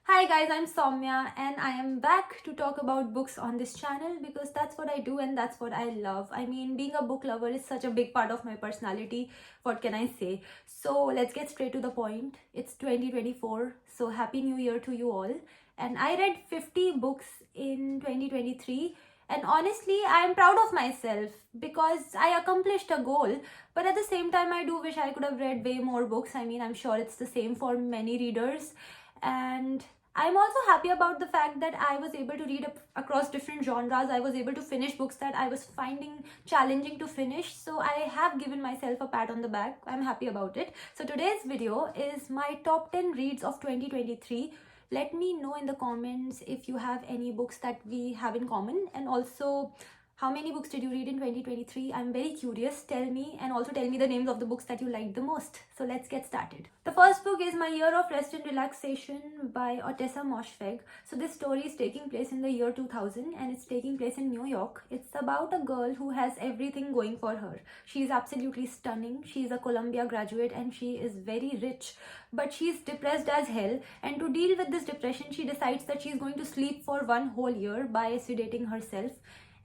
Hi guys, I'm Saumya and I am back to talk about books on this channel because that's what I do and that's what I love. I mean, being a book lover is such a big part of my personality. What can I say? So let's get straight to the point. It's 2024, so Happy New Year to you all. And I read 50 books in 2023. And honestly, I'm proud of myself because I accomplished a goal. But at the same time, I do wish I could have read way more books. I mean, I'm sure it's the same for many readers. And I'm also happy about the fact that I was able to read across different genres. I was able to finish books that I was finding challenging to finish. So I have given myself a pat on the back. I'm happy about it. So today's video is my top 10 reads of 2023. Let me know in the comments if you have any books that we have in common, and also how many books did you read in 2023? I'm very curious. Tell me, and also tell me the names of the books that you liked the most. So let's get started. The first book is My Year of Rest and Relaxation by Ottessa Moshfegh. So this story is taking place in the year 2000 and it's taking place in New York. It's about a girl who has everything going for her. She's absolutely stunning. She's a Columbia graduate and she is very rich. But she's depressed as hell, and to deal with this depression, she decides that she's going to sleep for one whole year by sedating herself.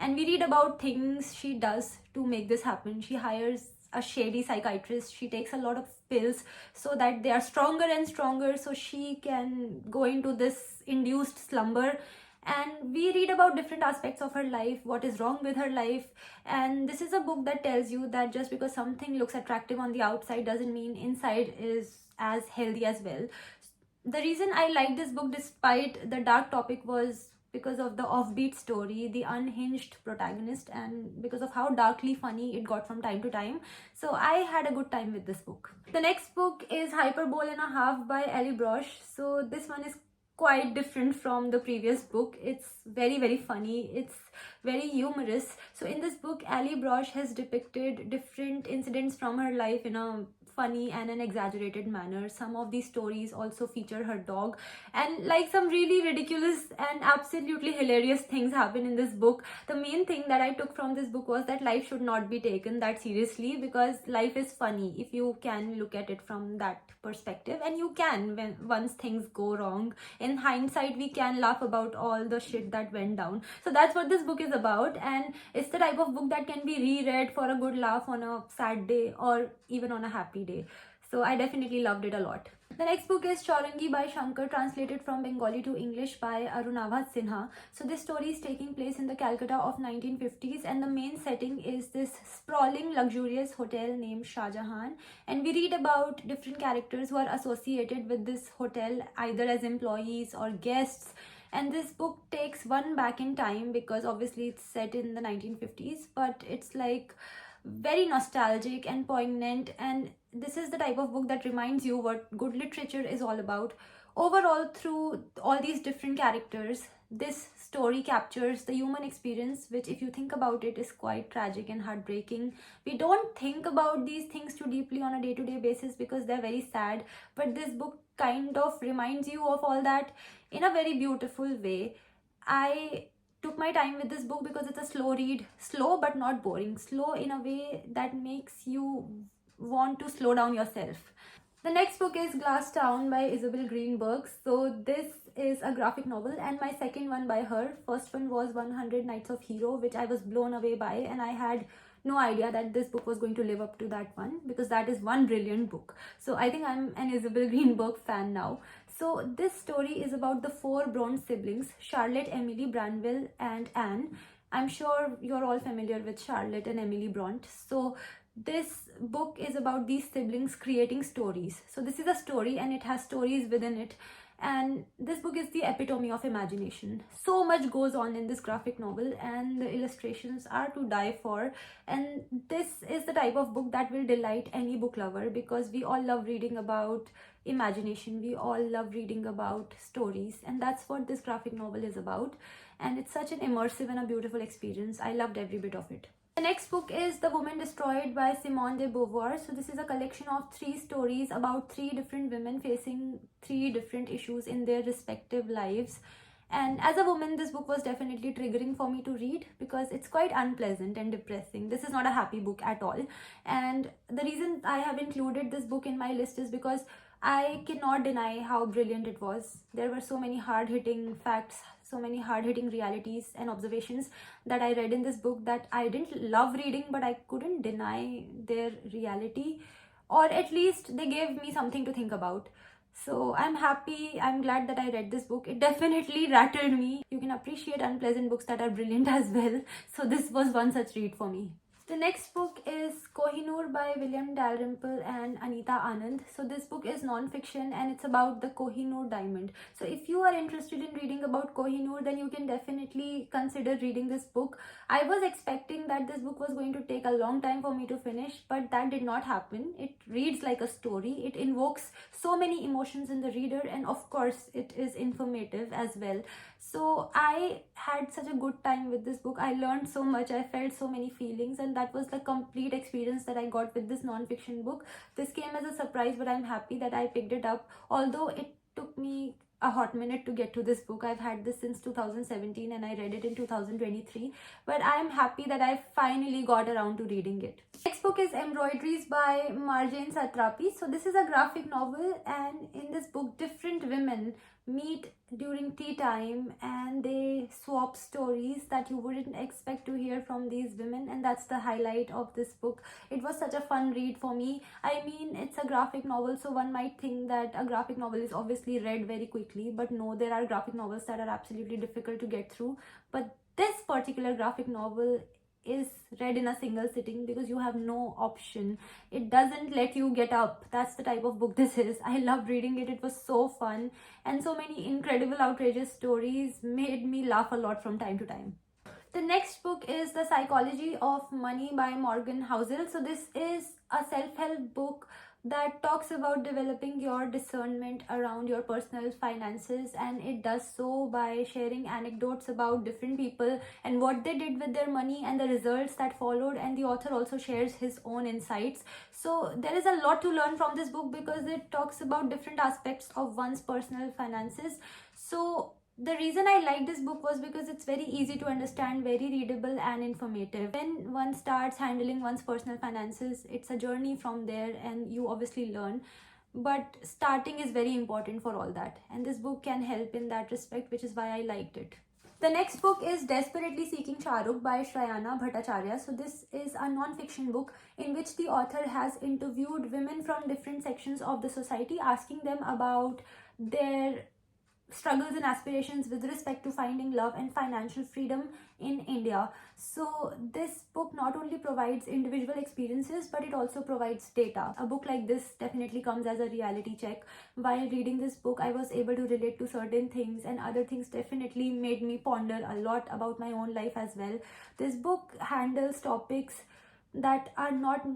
And we read about things she does to make this happen. She hires a shady psychiatrist. She takes a lot of pills so that they are stronger and stronger so she can go into this induced slumber. And we read about different aspects of her life, what is wrong with her life. And this is a book that tells you that just because something looks attractive on the outside doesn't mean inside is as healthy as well. The reason I liked this book despite the dark topic was because of the offbeat story, the unhinged protagonist, and because of how darkly funny it got from time to time. So I had a good time with this book. The next book is Hyperbole and a Half by Ellie Brosh. So this one is quite different from the previous book. It's very funny. It's very humorous. So in this book, Ellie Brosh has depicted different incidents from her life in a funny and an exaggerated manner. Some of these stories also feature her dog, and like some really ridiculous and absolutely hilarious things happen in this book. The main thing that I took from this book was that life should not be taken that seriously, because life is funny if you can look at it from that perspective, and you can, when once things go wrong, in hindsight we can laugh about all the shit that went down. So that's what this book is about, and it's the type of book that can be reread for a good laugh on a sad day or even on a happy day. So I definitely loved it a lot. The next book is Chaurangi by Shankar, translated from Bengali to English by Arunabha Sinha. So this story is taking place in the Calcutta of 1950s, and the main setting is this sprawling, luxurious hotel named Shah Jahan. And we read about different characters who are associated with this hotel, either as employees or guests. And this book takes one back in time because obviously it's set in the 1950s, but it's like very nostalgic and poignant, and this is the type of book that reminds you what good literature is all about. Overall, through all these different characters, this story captures the human experience, which, if you think about it, is quite tragic and heartbreaking. We don't think about these things too deeply on a day-to-day basis because they're very sad, but this book kind of reminds you of all that in a very beautiful way. I took my time with this book because it's a slow read, slow but not boring, slow in a way that makes you want to slow down yourself. The next book is Glass Town by Isabel Greenberg. So this is a graphic novel and my second one by her. First one was 100 Nights of Hero, which I was blown away by, and I had no idea that this book was going to live up to that one, because that is one brilliant book. So I think I'm an Isabel Greenberg fan now. So this story is about the four Bronte siblings, Charlotte, Emily, Branwell, and Anne. I'm sure you're all familiar with Charlotte and Emily Bronte. So this book is about these siblings creating stories. So this is a story and it has stories within it. And this book is the epitome of imagination. So much goes on in this graphic novel and the illustrations are to die for. And this is the type of book that will delight any book lover, because we all love reading about imagination. We all love reading about stories, and that's what this graphic novel is about. And it's such an immersive and a beautiful experience. I loved every bit of it. The next book is The Woman Destroyed by Simone de Beauvoir. So this is a collection of 3 stories about 3 different women facing 3 different issues in their respective lives. And as a woman, this book was definitely triggering for me to read because it's quite unpleasant and depressing. This is not a happy book at all. And the reason I have included this book in my list is because I cannot deny how brilliant it was. There were so many hard-hitting facts, so many hard-hitting realities and observations that I read in this book that I didn't love reading, but I couldn't deny their reality, or at least they gave me something to think about. So I'm happy, I'm glad that I read this book. It definitely rattled me. You can appreciate unpleasant books that are brilliant as well. So this was one such read for me. The next book is Kohinoor by William Dalrymple and Anita Anand. So this book is non-fiction and it's about the Kohinoor diamond. So if you are interested in reading about Kohinoor, then you can definitely consider reading this book. I was expecting that this book was going to take a long time for me to finish, but that did not happen. It reads like a story. It invokes so many emotions in the reader, and of course it is informative as well. So I had such a good time with this book. I learned so much. I felt so many feelings, and that was the complete experience that I got with this non-fiction book. This came as a surprise, but I'm happy that I picked it up. Although it took me a hot minute to get to this book. I've had this since 2017 and I read it in 2023. But I'm happy that I finally got around to reading it. Next book is Embroideries by Marjane Satrapi. So this is a graphic novel, and in this book different women meet during tea time and they swap stories that you wouldn't expect to hear from these women, and that's the highlight of this book. It was such a fun read for me. I mean, it's a graphic novel, so one might think that a graphic novel is obviously read very quickly, but no, there are graphic novels that are absolutely difficult to get through. But this particular graphic novel is read in a single sitting because you have no option. It doesn't let you get up. That's the type of book this is. I loved reading it. It was so fun, and so many incredible outrageous stories made me laugh a lot from time to time. The next book is The Psychology of Money by Morgan Housel. So this is a self-help book that talks about developing your discernment around your personal finances, and it does so by sharing anecdotes about different people and what they did with their money and the results that followed, and the author also shares his own insights. So there is a lot to learn from this book because it talks about different aspects of one's personal finances. So the reason I like this book was because it's very easy to understand, very readable and informative. When one starts handling one's personal finances, it's a journey from there and you obviously learn. But starting is very important for all that. And this book can help in that respect, which is why I liked it. The next book is Desperately Seeking Shahrukh by Shrayana Bhattacharya. So this is a non-fiction book in which the author has interviewed women from different sections of the society, asking them about their struggles and aspirations with respect to finding love and financial freedom in India. So this book not only provides individual experiences, but it also provides data. A book like this definitely comes as a reality check. While reading this book, I was able to relate to certain things, and other things definitely made me ponder a lot about my own life as well. This book handles topics that are not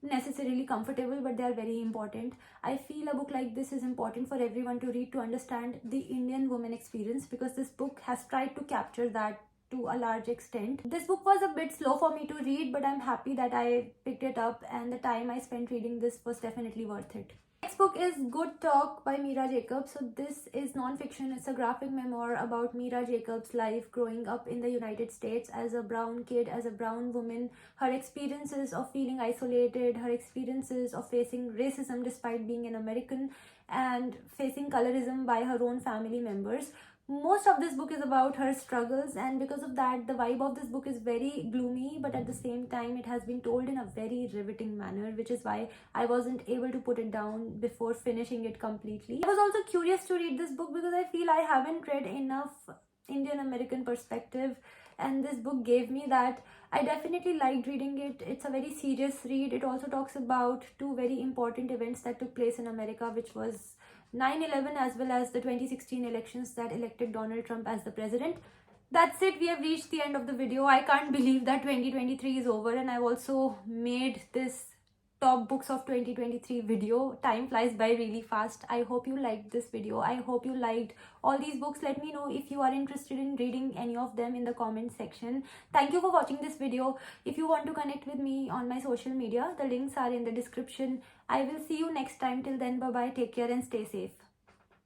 necessarily comfortable, but they are very important. I feel a book like this is important for everyone to read to understand the Indian woman experience, because this book has tried to capture that to a large extent. This book was a bit slow for me to read, but I'm happy that I picked it up, and the time I spent reading this was definitely worth it. Next book is Good Talk by Meera Jacobs. So this is non-fiction. It's a graphic memoir about Meera Jacobs' life growing up in the United States as a brown kid, as a brown woman, her experiences of feeling isolated, her experiences of facing racism despite being an American, and facing colorism by her own family members. Most of this book is about her struggles, and because of that the vibe of this book is very gloomy, but at the same time it has been told in a very riveting manner, which is why I wasn't able to put it down before finishing it completely. I was also curious to read this book because I feel I haven't read enough Indian American perspective, and this book gave me that. I definitely liked reading it. It's a very serious read. It also talks about two very important events that took place in America, which was 9/11 as well as the 2016 elections that elected Donald Trump as the president. That's it. We have reached the end of the video. I can't believe that 2023 is over, and I've also made this top books of 2023 video. Time flies by really fast. I hope you liked this video. I hope you liked all these books. Let me know if you are interested in reading any of them in the comment section. Thank you for watching this video. If you want to connect with me on my social media, the links are in the description. I will see you next time. Till then, bye bye, take care and stay safe.